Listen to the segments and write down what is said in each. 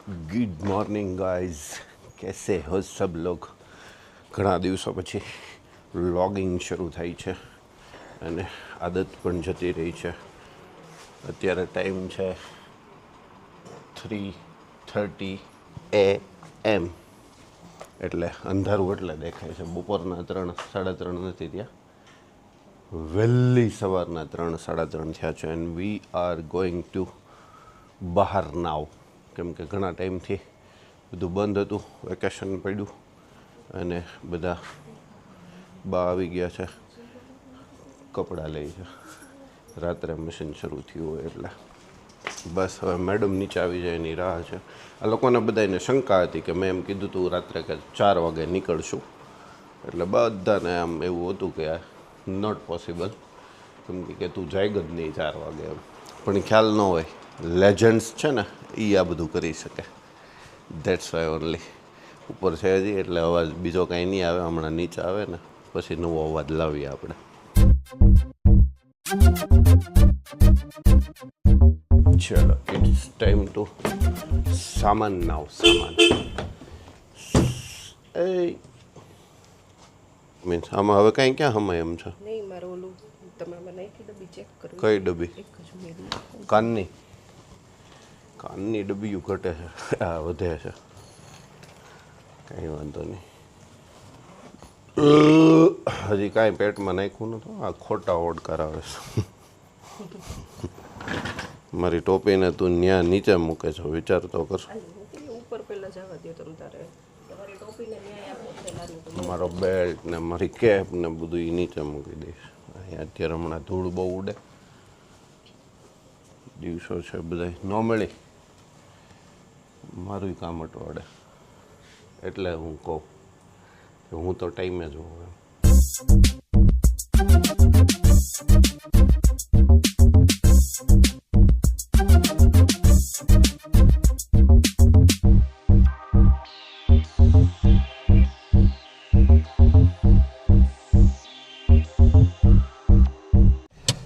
Good morning guys, कैसे हो सब लोग? ઘણા દિવસો પછી વ્લોગિંગ શરૂ થઈ છે અને આદત પણ જતી રહી છે. અત્યારે ટાઈમ છે 3:30 AM, એટલે અંધારું એટલે દેખાય છે. બપોરના 3-3:30 નથી ત્યાં, વહેલી સવારના 3-3:30 થયા છે. And we are going to બહાર નાવ, કેમ કે ઘણા ટાઈમથી બધું બંધ હતું, વેકેશન પડ્યું અને બધા બા આવી ગયા છે, કપડાં લે છે. રાત્રે મશીન શરૂ થયું હોય એટલે બસ હવે મેડમ નીચે આવી જાય એની રાહ છે. આ લોકોને બધાને શંકા હતી કે મેં એમ કીધું હતું રાત્રે કે 4 વાગે નીકળશું, એટલે બધાને આમ એવું હતું કે નોટ પોસિબલ, કેમ કે તું જાય જ નહીં 4 વાગે એમ. પણ ખ્યાલ ન હોય, લેજન્ડ્સ છે ને એ આ બધું કરી શકે. That's why only. ઉપર છે હજી એટલે અવાજ બીજો કાંઈ નહીં આવે. હમણાં નીચે આવે ને પછી નવો અવાજ લાવીએ આપણે. ચલો, ઇટ્સ ટાઈમ ટુ સામાન નાવ. સામાન એ મીન્સ આમાં હવે કાંઈ ક્યાં હમાય એમ છે? નહીં, મારું ઓલું તમે મને નાખી ડબ્બી ચેક કરો. કઈ ડબ્બી? એક જ મેળવી. કાનની ડબ્બીઓ ઘટે છે, આ વધે છે. કાંઈ વાંધો નહીં. હજી કાંઈ પેટમાં નાખ્યું નતું. આ ખોટા ઓડકાર આવે છે. મારી ટોપીને તું ન્યા નીચે મૂકે છો, વિચાર તો કર. ઉપર પહેલા જવા દો તમ તારે. તમારી ટોપીને ન્યાય આપો છે લારી. મારો બેલ્ટ ને મારી કેપ ને બધું એ નીચે મૂકી દઈશ. અહીંયા અત્યારે હમણાં ધૂળ બહુ ઉડે, દિવસો છે બધા ન મળી, મારું કામ અટવાડે, એટલે હું કહું કે હું તો ટાઈમે જ હોઉં એમ.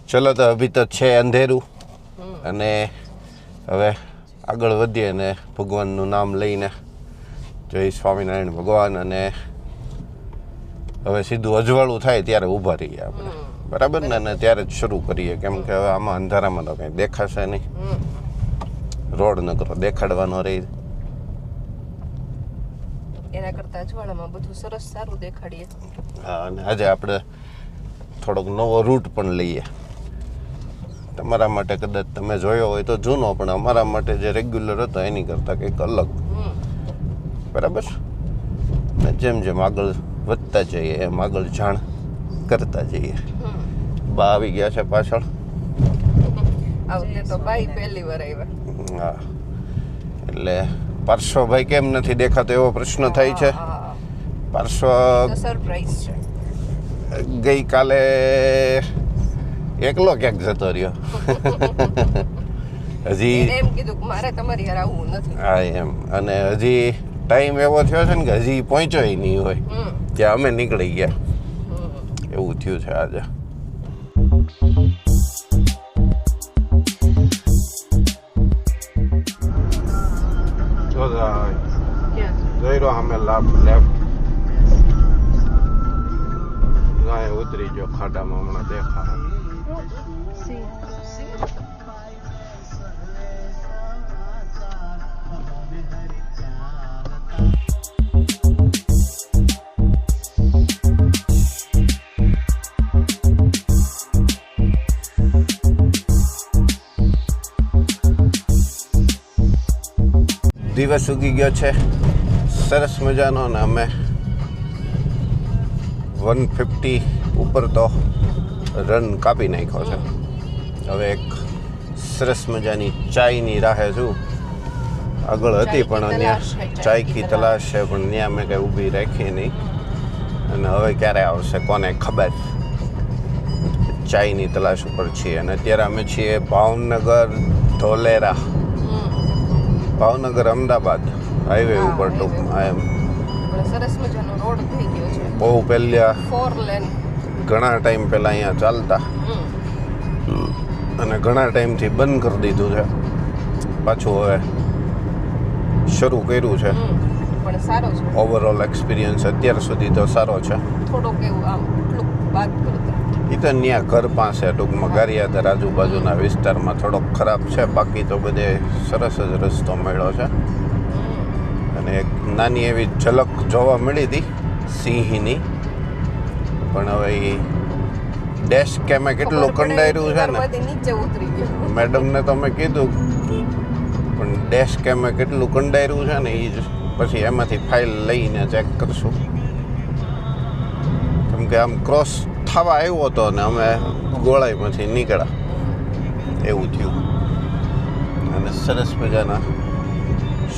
ચલો, તો અભી તો છે અંધેરું અને હવે આગળ વધીએ ને ભગવાનનું નામ લઈને જય સ્વામિનારાયણ ભગવાન. અને હવે સીધું અજવાળું થાય ત્યારે ઊભા રહીએ આપણે, બરાબર ને? અને ત્યારે જ શરૂ કરીએ, કેમ કે હવે આમાં અંધારામાં તો કંઈ દેખાશે નહીં. રોડ નકરો દેખાડવાનો રહી. એના કરતાં અજવાળામાં બધું સરસ સારું દેખાડીએ. હા, અને આજે આપણે થોડોક નવો રૂટ પણ લઈએ. તમારા માટે કદાચ તમે જોયો હોય તો જૂનો, પણ અમારા માટે જે રેગ્યુલર હતો એની કરતાં કંઈક અલગ, બરાબર? ને જેમ જેમ આગળ વધતા જઈએ એમ આગળ જાણ કરતા જઈએ. બા આવી ગયા છે પાછળ. આવતે તો ભાઈ પહેલી વાર આવ્યા. હા, એટલે પાર્શ્વભાઈ કેમ નથી દેખાતો એવો પ્રશ્ન થાય છે. પાર્શ્વ સરપ્રાઈઝ છે. ગઈકાલે એકલો ક્યાંક જતો રહ્યો. હજી એમ કીધું કે મારે તમારી હારે આવવું નથી. હા એમ, અને હજી ટાઈમ એવો થયો છે ને કે હજી પહોંચ્યો નહીં હોય ત્યાં અમે નીકળી ગયા, એવું થયું છે આજે. જોઈ રહ્યો અમે લેફ્ટ ગાય ઉતરી ગયો ખાડામાં, હમણાં દેખા. દિવસ ઉગી ગયો છે સરસ મજાનો, અને અમે 150 ઉપર તો રન કાપી નાખ્યો છે. હવે એક સરસ મજાની ચાયની રાહે છું. આગળ હતી પણ ત્યાં ચાય કી તલાશ છે, પણ ત્યાં મેં કંઈ ઊભી રાખી નહીં. અને હવે ક્યારે આવશે કોને ખબર. ચાયની તલાશ ઉપર છીએ અને અત્યારે અમે છીએ ભાવનગર ધોલેરા, ભાવનગર અમદાવાદ હાઈવે ઉપર ટૂંકમાં એમ. સરસ મજાનો રોડ થઈ ગયો છે. બહુ પહેલા 4 લેન ઘણા ટાઈમ પહેલાં અહીંયા ચાલતા અને ઘણા ટાઈમથી બંધ કરી દીધું છે. પાછું હવે શરૂ કર્યું છે. પણ સારો છે. ઓવરઓલ એક્સપિરિયન્સ અત્યાર સુધી તો સારો છે. થોડોક એવું આમ એટલું બાદ કરતા એ તો ત્યાં ઘર પાસે ટૂંકમાં ગારિયાધાર આજુબાજુના વિસ્તારમાં થોડોક ખરાબ છે, બાકી તો બધે સરસ જ રસ્તો મળ્યો છે. અને એક નાની એવી ઝલક જોવા મળી હતી સિંહની, પણ હવે એ ડેશ કેમે કેટલું કંડાર્યું છે ને, નીચે ઉતરી ગયો. મેડમને તો મેં કીધું, પણ ડેશ કેમે કેટલું કંડાર્યું છે ને, એ જ પછી એમાંથી ફાઇલ લઈને ચેક કરશું. કેમ કે આમ ક્રોસ થવા આવ્યો હતો ને અમે ગોળાઈમાંથી નીકળ્યા એવું થયું. અને સરસ મજાના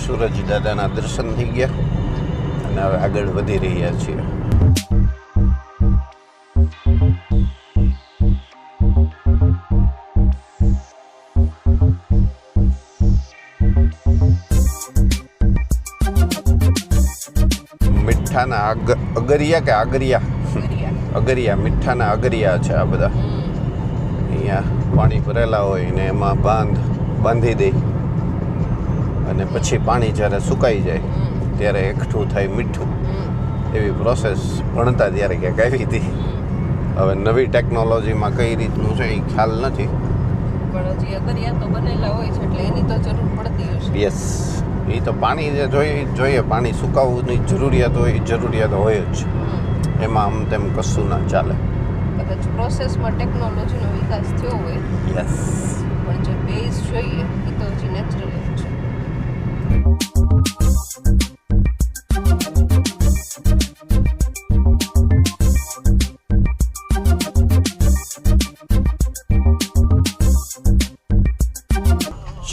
સૂરજ દાદાના દર્શન થઈ ગયા અને હવે આગળ વધી રહ્યા છીએ. મીઠાના અગરિયા કે અગરિયા મીઠાના અગરિયા છે આ બધા. અહીંયા પાણી ભરેલા હોય ને એમાં બાંધી દે અને પછી પાણી જ્યારે સુકાઈ જાય ત્યારે એકઠું થાય મીઠું. એવી પ્રોસેસ ભણતા ત્યારે ક્યાંક આવી હતી. હવે નવી ટેકનોલોજીમાં કઈ રીતનું છે એ ખ્યાલ નથી. પણ હજી અગરિયા તો બનેલા હોય છે એટલે એની તો જરૂર પડતી હશે. યસ, એ તો પાણી જે જોઈએ પાણી સુકાવવાની જરૂરિયાત હોય એ જરૂરિયાત હોય જ. એમાં આમ તેમ કશું ના ચાલે. કદાચ પ્રોસેસમાં ટેકનોલોજીનો વિકાસ થયો હોય. યસ, પણ જે બેઝ જોઈએ એ તો હજી નેચરલ જ છે.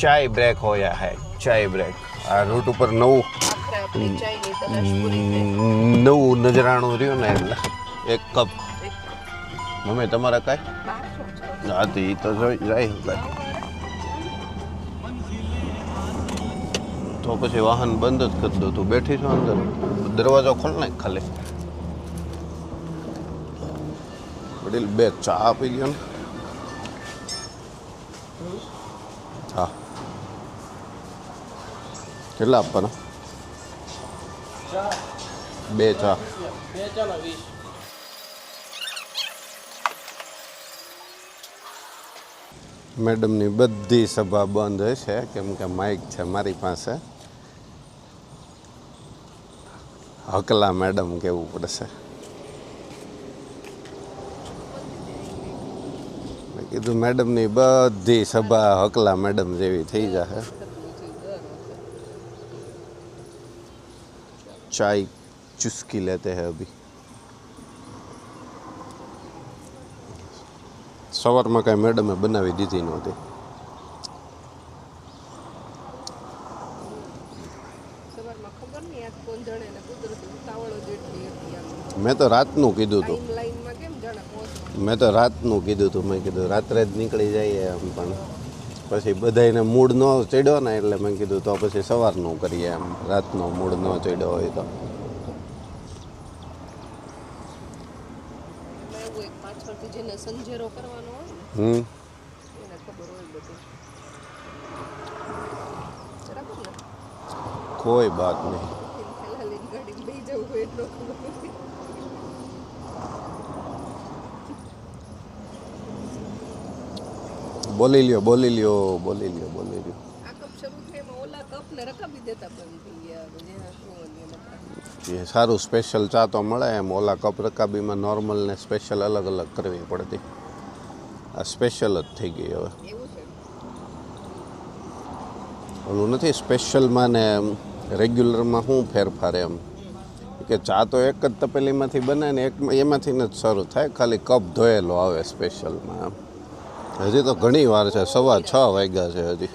ચાય બ્રેક હોયા હે, ચાય બ્રેક. આ રૂટ ઉપર નવું નજરાણું રહ્યું ને એટલે એક કપ. મમ્મી તમારા કાંઈ હા તો એ તો જોઈ જાય. તો પછી વાહન બંધ જ કરી દો. તું બેઠી છો અંદર, દરવાજો ખોલ નાખ ખાલી. વડીલ બે ચા આપી ગયો ને. હા, કેટલા આપવાના? બે ચા. મેડમની બધી સભા બંધ હશે કેમ કે માઇક છે મારી પાસે. હકલા મેડમ કહેવું પડશે. મેં કીધું મેડમની બધી સભા હકલા મેડમ જેવી થઈ જશે. चाय चुस्की लेते हैं अभी. સવારમાં કાંઈ મેડમે બનાવી દીધી નહોતી. મેં તો રાતનું કીધું હતું. મેં કીધું રાત્રે જ નીકળી જઈએ એમ, પણ પછી બધાને મૂડ ન ચડ્યો ને એટલે મેં કીધું તો પછી સવારનું કરીએ એમ. રાતનો મૂડ ન ચડ્યો હોય તો. કોઈ બાત નહીં. બોલી લ્યો. આ કપ શરૂ થાય એમાં ઓલા કપ ને રકાબી દેતા બંધ થઈ ગયા. એ સારું સ્પેશિયલ ચા તો મળે એમ. ઓલા કપ રકાબીમાં નોર્મલ ને સ્પેશિયલ અલગ અલગ કરવી પડતી. આ સ્પેશિયલ જ થઈ ગઈ હવે. ઓલું નથી સ્પેશિયલમાં ને રેગ્યુલરમાં શું ફેરફાર એમ કે ચા તો એક જ તપેલીમાંથી બને ને એમાંથી જ શરૂ થાય. ખાલી કપ ધોયેલો આવે સ્પેશિયલમાં એમ. હજી તો ઘણી વાર છે, 6:15 વાગ્યા છે હજી.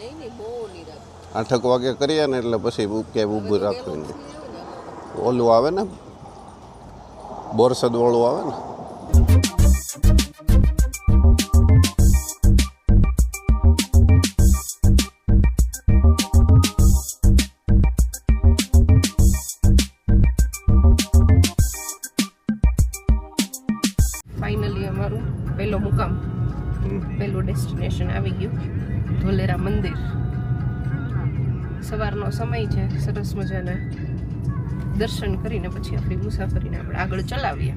8 વાગે કરીએ ને એટલે પછી કે ઊભું રાખવું નહીં. ઓલું આવે ને બોરસદ વાળું આવે ને. ફાઇનલી અમારું પહેલો મુકામ, પહેલું ડેસ્ટિનેશન આવી ગયું, ધોલેરા મંદિર. સવારનો સમય છે, સરસ મજાના દર્શન કરીને પછી આપણી મુસાફરીને આપણે આગળ ચલાવીએ.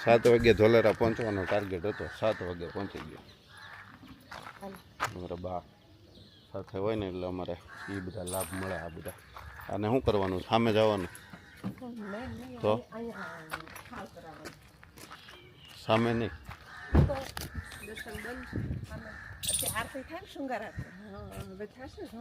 7 વાગે ધોલેરા પહોંચવાનો ટાર્ગેટ હતો. 7 વાગે પહોંચી ગયો. અમારા બા સાથે હોય ને એટલે અમારે એ બધા લાભ મળે. આ બધા આને શું કરવાનું? સામે જવાનું તો સામે નહીં. દર્શન બંધ આરતી થાય ને, શૃંગાર આરતી હવે થશે જ.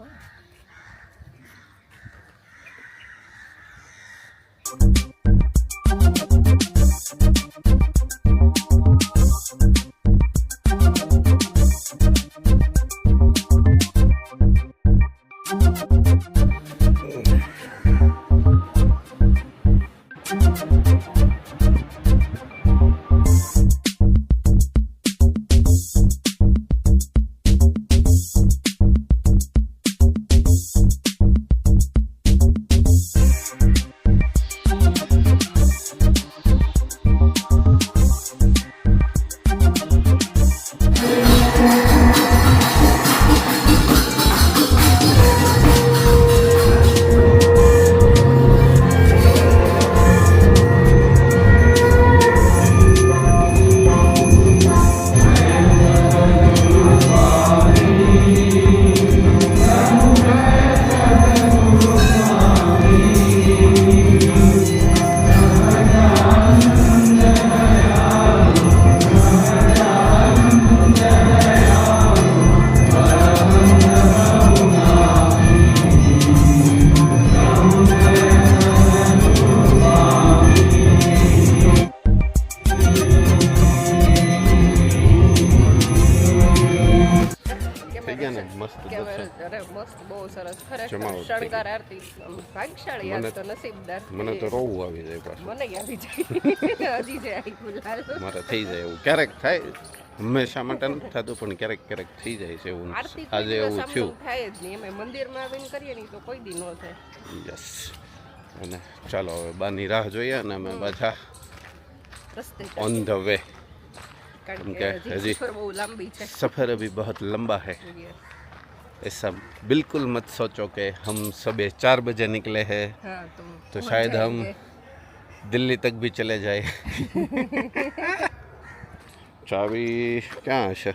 મસ્ત, બહુ સરસ. ખરેખર શણગાર આરતી ભાગ્યશાળી. આજ તો નસીબદાર. મને તો રોવું આવી જાય પાછું. મને આવી જાય. હજી જાય ગુલાલ મારે થઈ જાય એવું. ક્યારેક થાય, હંમેશા માટે નથી થતું, પણ ક્યારેક ક્યારેક થઈ જાય છે એવું. આજે એવું થયું. થાય જ નહીં. અમે મંદિરમાં આવીને કરીએ નહીં તો કોઈ દી ન થાય. યસ. અને ચાલો હવે બાની રાહ જોઈએ અને અમે પાછા રસ્તે ઓન ધ વે. કારણ કે હજી સફર બહુ લાંબી છે. सफ़र अभी बहुत लंबा है. ऐसा बिल्कुल मत सोचो कि हम सुबह 4 बजे निकले हैं तो शायद हम दिल्ली तक भी चले जाए. चाबी ક્યાં હશે?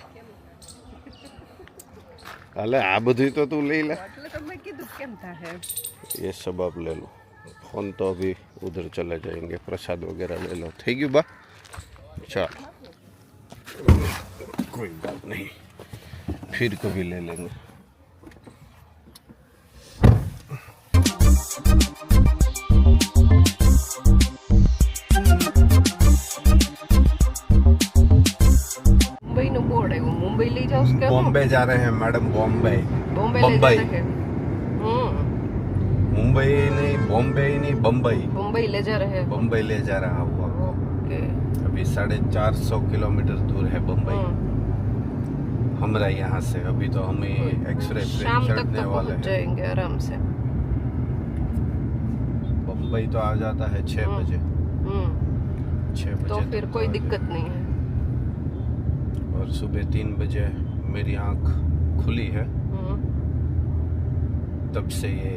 હાલે આ બધું તો તું લઈ લે. એટલે તો મેં કીધું કેમ થાય. ये सब आप ले लो. फोन तो अभी उधर चले जाएंगे. प्रसाद वगैरह ले लो. થઈ ગયું બા? चल, कोई बात नहीं, फिर कभी ले लेंगे. मुंबई નું બોર્ડ આવ્યું. મુંબઈ લઈ જાવ કે बॉम्बे जा रहे हैं मैडम. बॉम्बे. બોમ્બે बम्बई. ले जा मुंबई नहीं, बॉम्बे नहीं, बम्बई. मुंबई ले जा रहे हैं. बम्बई ले जा रहा हूँ आपको. ओके. अभी 450 किलोमीटर दूर है बम्बई हमारा यहाँ से. अभी तो हमें एक्सप्रेस शाम ट्रेन तक चढ़ने तो वाले पहुंच हैं. जाएंगे आराम से. बम्बई तो आ जाता है 6 बजे. 6 बजे तो फिर तक कोई आ दिक्कत नहीं है. और सुबह 3 बजे मेरी आंख खुली है, तब से ये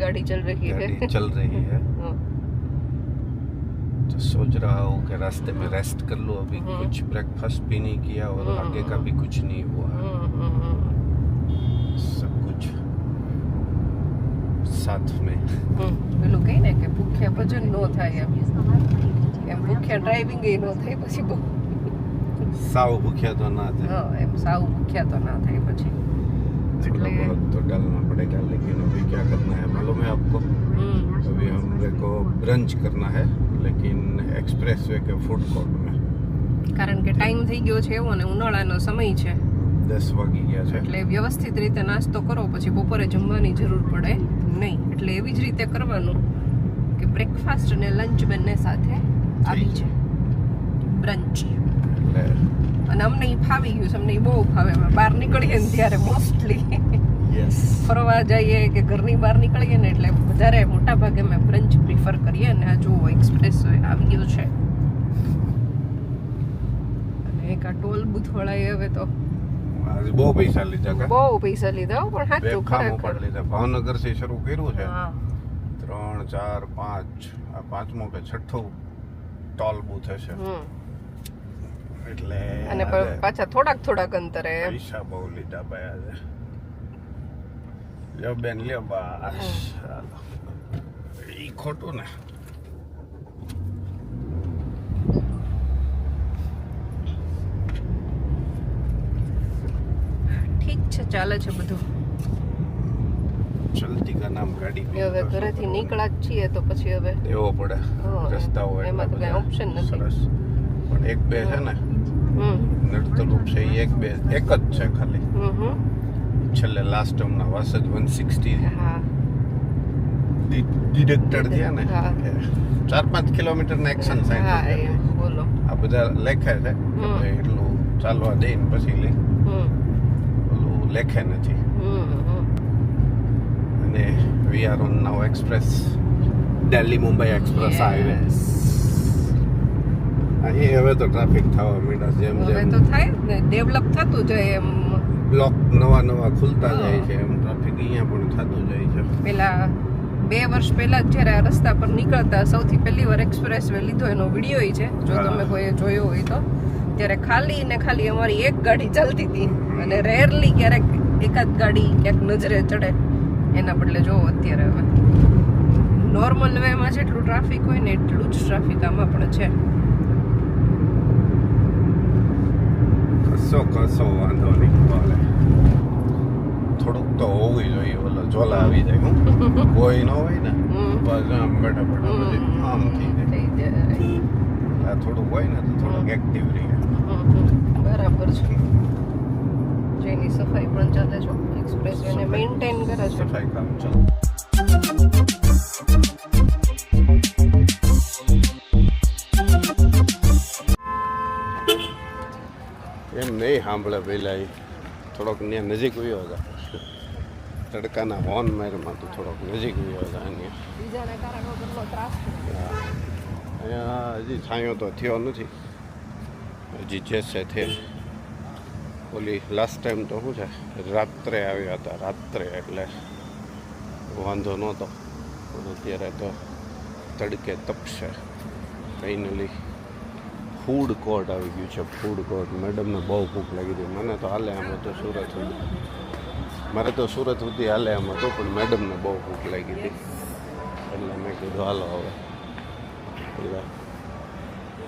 गाड़ी चल रही है. गाड़ी चल रही है. तो सोच रहा हूँ कि रास्ते में रेस्ट कर लूँ. अभी कुछ ब्रेकफास्ट भी नहीं किया और आगे का भी कुछ नहीं हुआ है. सब कुछ साथ में. પેલું કહે ને કે ભૂખ્યા ભજન નો થાય એમ ભૂખ્યા ડ્રાઇવિંગ એ નો થાય પછી બહુ. साव भूखिया तो ना थे. હા, એમ સાવ ભૂખ્યા તો ના થાય પછી. थोड़ा बहुत तो डालना पड़ेगा, लेकिन अभी क्या करना है मालूम है आपको? अभी हमरे को ब्रंच करना है, लेकिन एक्सप्रेस वे के फूड कोर्ट में. કારણ કે ટાઈમ થઈ ગયો છે એવો ને ઉનાળાનો સમય છે 10 વાગી ગયા છે. એટલે વ્યવસ્થિત રીતે નાસ્તો કરો પછી બપોરે જમવાની જરૂર પડે નહીં. એટલે એવી જ રીતે કરવાનું કે બ્રેકફાસ્ટ અને લંચ બંને સાથે આવી છે બ્રંચ. એટલે અને અમને ઈ ફાવી ગયું છે. અમને ઈ બહુ ફાવે. અમે બહાર નીકળીએ ને ત્યારે મોસ્ટલી યસ, ફરવા જઈએ કે ઘરની બહાર નીકળીએ ને એટલે વધારે મોટા ભાગે અમે બ્રંચ પ્રિફર કરીએ. અને આ જો એક્સપ્રેસ આવી ગયો છે અને એક આ ટોલ બુથ વાળાએ હવે તો આજે બહુ પૈસા લીધા કા બહુ પૈસા લીધા હો, પણ બે સાચું ખામો ખરેખર પણ લીધા. ભાવનગર થી શરૂ કર્યું છે. હા 3, 4, 5 આ પાંચમો કે છઠ્ઠો ટોલ બૂથ હશે. એટલે અને પાછા થોડાક અંતરે પૈસા બહુ લીધા ભાઈ આજે. લ્યો બેન લ્યો બસ. ઈ ખોટું ને. ઠીક છે, ચાલે છે બધું. ચલતી કા નામ ગાડી હવે ઘરેથી નીકળ્યા જ છીએ તો પછી હવે દેવો પડે. હા, રસ્તાઓ એમાં તો કઈ એટલા ઓપ્શન બધા નથી. સરસ. પણ એક બે છે ને નડતરૂપ છે. ઈ એક જ છે ખાલી. છેલ્લે લાસ્ટ ટર્મના વાસદ 160 હા ડિડક્ટેડ થયા ને હા. 4-5 કિલોમીટરના એક્શન હા સાઈડ એમ બોલો. આ બધા લેખે છે કે ભાઈ એટલું ચાલવા દઈને પછી લે ઓલું લેખે નથી. અને we are on now express Delhi Mumbai express highway. અહીં હવે તો ટ્રાફિક થવા માંડ્યા. જેમ હવે જેમ તો થાય જ ને, ડેવલપ થતું જાય એમ. બ્લોક નવા ખુલતા જાય છે એમ ટ્રાફિક અહીંયા પણ થતું જાય છે. પેલા 2 વર્ષ પહેલા જ જ્યારે આ રસ્તા પર નીકળતા સૌથી પહેલી વાર એક્સપ્રેસ વે લીધો એનો વિડીયો છે, જો તમે કોઈએ જોયો હોય તો. ત્યારે ખાલી ને ખાલી અમારી એક ગાડી ચાલતી હતી અને રેરલી ક્યારેક એકાદ ગાડી ક્યાંક નજરે ચડે. એના બદલે જો અત્યારે હવે નોર્મલ વેમાં જેટલું ટ્રાફિક હોય ને એટલું જ ટ્રાફિક આમાં પણ છે. કશો વાંધો નહીં. ભલે થોડુંક તો હોવું જોઈએ. ઓલો ઝોલા આવી જાય. હું કોઈ ન હોય ને બસ આમ બેઠા પછી આમ થઈ જાય. થઈ જાય. આ થોડુંક હોય ને તો થોડુંક એક્ટિવ રહીએ. બરાબર છે. જેની સફાઈ પણ ચાલે છે, એક્સપ્રેસ વેને મેન્ટેન કરે છે. સફાઈ કામ ચાલુ. એમ નહીં સાંભળે પહેલા એ થોડોક ત્યાં નજીક ગયો હતા. તડકાના હોર્ન મારમાં તો થોડોક નજીક ગયો હતા. બીજાના કારણે કેટલો ત્રાસ છે. અહીંયા હજી છાંયો તો થયો નથી. હજી જે છે તે ઓલી લાસ્ટ ટાઈમ તો શું છે રાત્રે આવ્યા હતા. રાત્રે એટલે વાંધો નહોતો. પણ અત્યારે તો તડકે તપશે. ફાઇનલી ફૂડ કોર્ટ આવી ગયું છે. Food court. મેડમને બહુ ભૂખ લાગી હતી. મને તો હાલે આમ હતું સુરત સુધી. મારે તો સુરત સુધી હાલે આમ હતું, પણ મેડમને બહુ ભૂખ લાગી હતી એટલે મેં કીધું હાલો હવે એટલે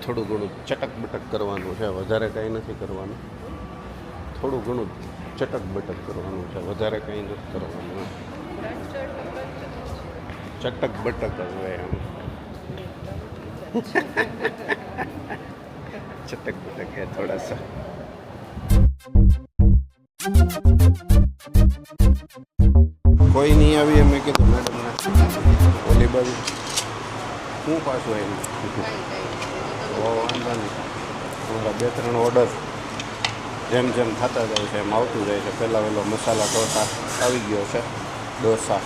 થોડું ઘણું ચટક બટક કરવાનું છે. વધારે કંઈ નથી કરવાનું. થોડું ઘણું ચટક બટક કરવાનું છે. વધારે કંઈ નથી કરવાનું. ચટક બટક જ હોય એમ. चटक बटक है थोड़ा सा. કોઈ નહીં આવી. મેં કીધું મેડમને ઓલી બાજુ શું પાછું એમ વાંધો નહીં. અમારા 2-3 ઓર્ડર જેમ જેમ થતા જાય છે એમ આવતું જાય છે. પહેલાં વહેલો મસાલા ઢોસા આવી ગયો છે. ડોસા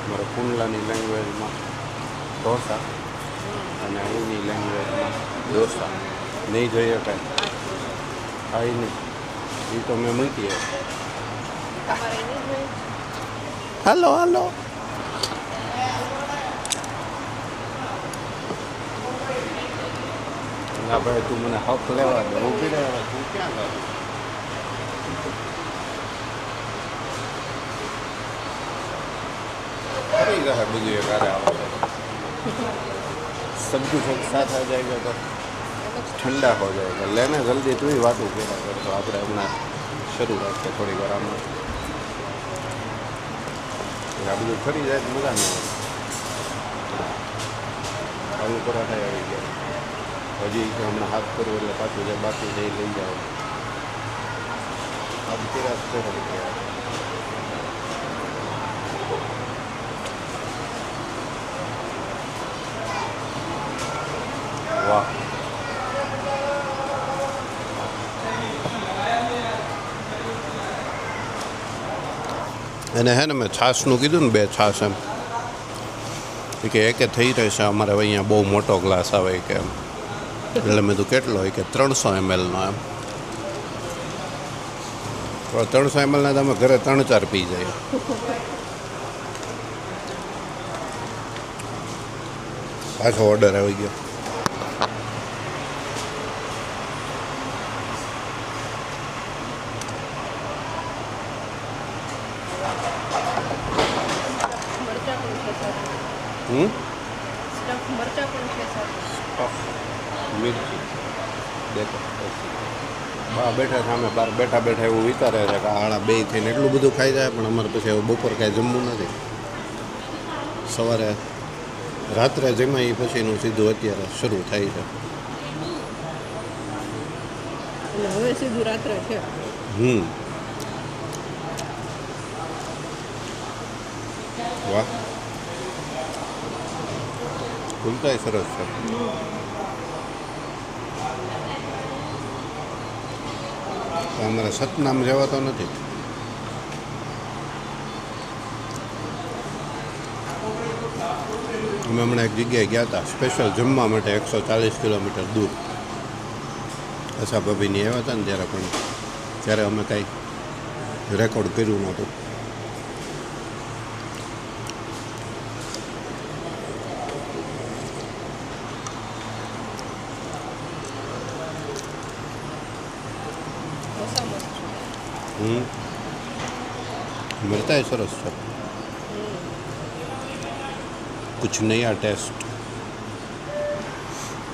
મારા કુંડલાની લેંગ્વેજમાં ઢોસા અને અહીંની લેંગ્વેજમાં ડોસા. નહીં જોઈએ કાંઈ ખાઈ નહીં. એ તો મેં મૂકીએ. હાલો હાલો. ના ભાઈ તું મને હક લેવા દે. ઊભી રહે. તું ક્યાં ગયો? ફરી જશે બધું એ ઘરે આવશે. सब कुछ एक साथ आ जाएगा तो ठंडा हो जाएगा. लेने जल्दी तू ही वातों કર્યા કર. તો આપણે હમણાં શરૂ રાખીએ થોડી વાર આમાં. આ બધું ફરી જાય તો મજા નહીં આવે. આલુ પરાઠા આવી ગયા. હજી હમણાં હાથ કરવું એટલે પાછું જે બાકી જઈ લઈ જાઓ. આ તિરાસ છે. વાહ. એને હે ને મેં છાશનું કીધું ને 2 છાશ એમ કે એકે થઈ રહેશે. અમારે અહીંયા બહુ મોટો ગ્લાસ આવે કે એમ એટલે મેં તો કેટલો હોય કે 300 ml નો એમ. તો 300 ml ના તમે ઘરે 3-4 પી જાય. પાછો ઓર્ડર આવી ગયો. સ્ટફ મરચા પણ છે સર. મિર્ચી દેખો બા બેઠા સામે બહાર બેઠા બેઠા એવું વિચારે છે કે આળા બે થઈને એટલું બધું ખાઈ જાય, પણ અમારે પછી એવું બપોર કાંઈ જમવું નથી. સવારે રાત્રે જમાઈ પછીનું સીધું અત્યારે શરૂ થાય છે. એટલે હવે સીધું રાત્રે છે. વાહ, ખુલતાય સરસ છે. અમારે સતનામ જવાતો નથી. અમે હમણાં એક જગ્યાએ ગયા હતા સ્પેશિયલ જમવા માટે 140 કિલોમીટર દૂર. અચ્છા ભાભીની આવ્યા હતા ને ત્યારે, પણ ત્યારે અમે કાંઈ રેકોર્ડ કર્યું નહોતું. મરચાં સરસ છે. કુછ નયા ટેસ્ટ.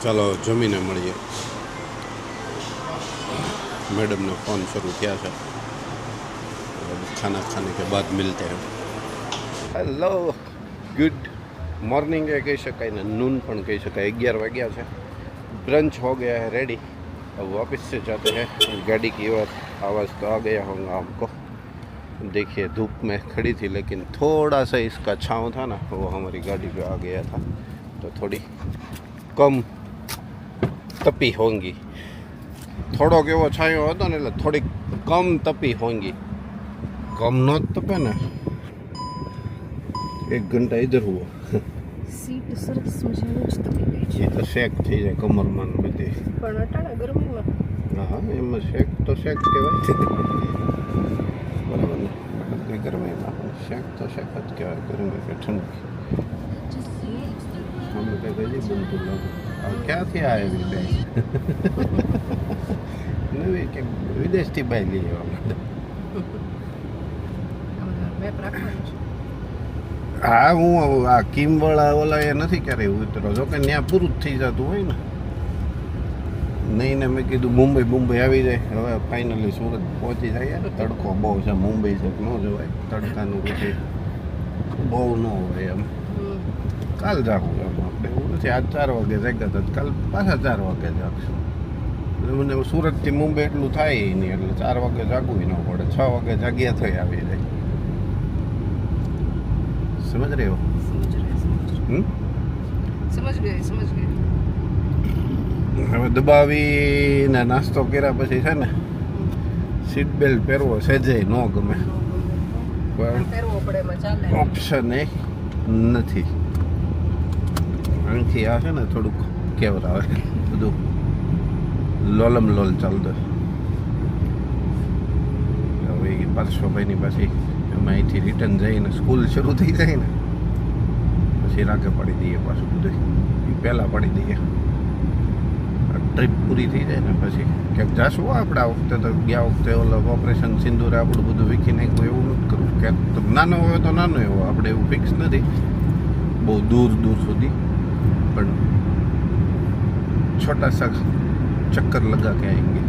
ચાલો જમીને મળીએ. મેડમને ફોન શરૂ થયા છે. ખાના ખાને કે બાદ મિલતે हैं. હેલો, ગુડ मॉर्निंग है कह शकाय ना, नून पण कह शकाय. 11 वाग्या है. ब्रंच हो गया है रेडी. अब वापस से जाते हैं. गाड़ी की ओर आवाज़ तो आ गया होगा हमको. देखिए धूप में खड़ी थी, लेकिन थोड़ा सा इसका छाँव था ना, वो हमारी गाड़ी पे आ गया था, तो थोड़ी कम तपी होंगी. थोड़ो के वो छायो होता ने, એટલે થોડી કમ તપી હોંગી. कम નો તપે ને. 1 घंटा इधर हुआ. સીટ સરસ મજાની જ તપી ગઈ છે. ये तो शेक થઈ જાય કમરમાં ને બધી. પણ અટાણા ગરમીમાં હા, એમાં શેક તો શેક કહેવાય. બરાબર ને. કોઈ ગરમીમાં શેક તો શેક જ કહેવાય. ગરમી કે ઠંડી. મમ્મી કંઈ ગઈ બનતું લાગે. હવે ક્યાંથી આવી બે નવી કે વિદેશથી બાઈ લઈ આવવા માટે. મેપ રાખવાનું છે. હા, હું આ કિમવાળા ઓલા એ નથી ક્યારેય ઉતરો. જો કે ત્યાં પૂરું જ થઈ જતું હોય ને. નહીં ને મેં કીધું મુંબઈ આવી જાય. હવે ફાઇનલી સુરત પહોંચી જાય. તડકો બહુ છે. મુંબઈ છે ન જવાય. તડકાનું પછી બહુ ન હોય એમ. કાલ જાગું એમ આપણે એવું નથી. આજ 4 વાગે જાગ્યા હતા, કાલ પાછા 4 વાગે જાગશું. એટલે મને સુરતથી મુંબઈ એટલું થાય નહીં, એટલે 4 વાગે જાગવું ન પડે. 6 વાગે જાગ્યા થઈ આવી જાય. સમજ રહે હો? સમજ ગઈ. હવે દબાવીને નાસ્તો કર્યા પછી છે ને, સીટ બેલ્ટ પહેરવો સહેજે ન ગમે, પણ પહેરવો પડે એમાં ચાલે. ઓપ્શન એ નથી. અહીંથી આ છે ને થોડુંક કેવરાવે બધું લોલમ લોલ ચાલતો. હવે પાર્શ્વભાઈની પાછી એમાં અહીંથી રિટર્ન જઈને સ્કૂલ શરૂ થઈ જાય ને, પછી રાગે પાડી દઈએ પાછું બધું. એ પહેલાં પાડી દઈએ. ટ્રીપ પૂરી થઈ જાય ને પછી ક્યાંક જાશું. આપણે આ વખતે તો ગયા વખતે ઓલો ઓપરેશન સિંદૂરે આપણું બધું વીખી નાખ્યું એવું નથી કરવું. ક્યાંક તો નાનો હોય તો નાનો એવો, આપણે એવું ફિક્સ નથી બહુ દૂર સુધી, પણ छोटा सा चक्कर लगा के आएंगे.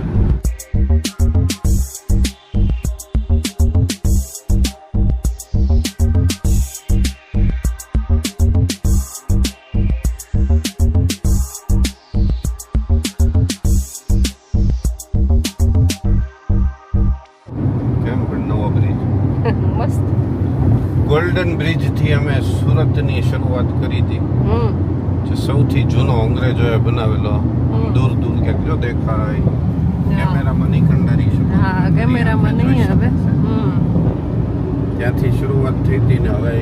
ગોલ્ડન બ્રિજ થી અમે સુરતની શરૂઆત કરી હતી, જે સૌથી જૂનો અંગ્રેજોએ બનાવેલો. દૂર દૂર ક્યાંક જો દેખાય, કેમેરામાં નહીં કંડારી શકો. હા, કેમેરામાં નહીં આવે. ત્યાંથી શરૂઆત થઈ હતી ને હવે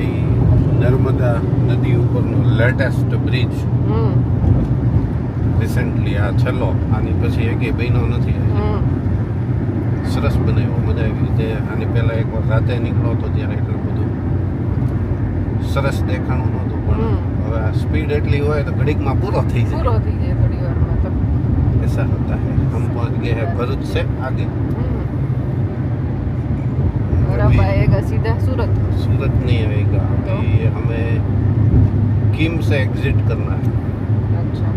નર્મદા નદી ઉપરનો લેટેસ્ટ બ્રિજ રિસેન્ટલી આ છેલ્લો આની પછી એકે બહેનો નથી હમ. સરસ બનાવ્યો મજા આવી રીતે આની પહેલાં એકવાર રાતે નીકળો હતો ત્યારે એટલું બધું સરસ દેખાણું નહોતું પણ હવે આ સ્પીડ એટલી હોય તો ઘડીકમાં પૂરો થઈ જાય પૂરો થઈ જાય થોડી વારમાં તો ऐसा होता है हम पहुंच गए हैं भरूच से आगे और अब आएगा सीधा सूरत सूरत नहीं आएगा अभी हमें किम से एग्जिट करना है अच्छा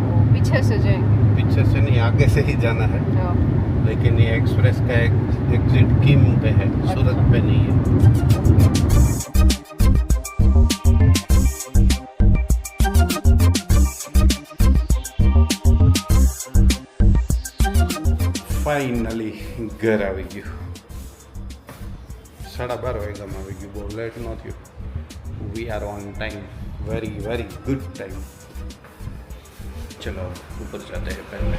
वो पीछे से जाएंगे पीछे से नहीं आगे से ही जाना है हाँ. लेकिन ये एक्सप्रेस का एग्जिट किम पे है सूरत पे नहीं है ફાઇનલી ઘર આવી ગયું 12:30 વાગ્યામાં આવી ગયું બહુ લેટ ન થયું we are on time very very good time ચલો ऊपर जाते हैं पहले